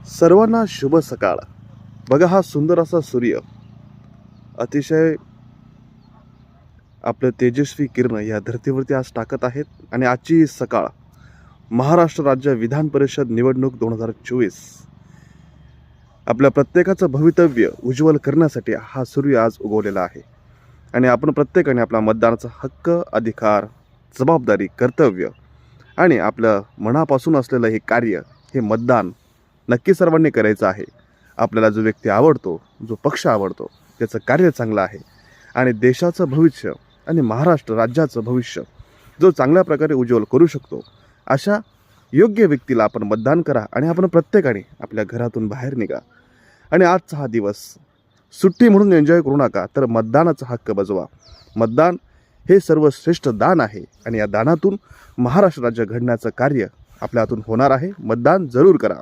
सर्वांना शुभ सकाळ. बघा, हा सुंदर असा सूर्य अतिशय आपलं तेजस्वी किरण या धर्तीवरती आज टाकत आहेत. आणि आजची सकाळ महाराष्ट्र राज्य विधान परिषद निवडणूक 2024 आपल्या प्रत्येकाचं भवितव्य उज्ज्वल करण्यासाठी हा सूर्य आज उगवलेला आहे. आणि आपण प्रत्येकाने आपला मतदानाचा हक्क, अधिकार, जबाबदारी, कर्तव्य आणि आपलं मनापासून असलेलं हे कार्य, हे मतदान नक्की सर्वांनी करायचं आहे. आपल्याला जो व्यक्ती आवडतो, जो पक्ष आवडतो, त्याचं कार्य चांगलं आहे आणि देशाचं भविष्य आणि महाराष्ट्र राज्याचं भविष्य जो चांगल्या प्रकारे उज्ज्वल करू शकतो, अशा योग्य व्यक्तीला आपण मतदान करा. आणि आपण प्रत्येकाने आपल्या घरातून बाहेर निघा आणि आजचा हा दिवस सुट्टी म्हणून एन्जॉय करू नका, तर मतदानाचा हक्क बजवा. मतदान हे सर्वश्रेष्ठ दान आहे आणि या दानातून महाराष्ट्र राज्य घडण्याचं कार्य आपल्या हातून होणार आहे. मतदान जरूर करा.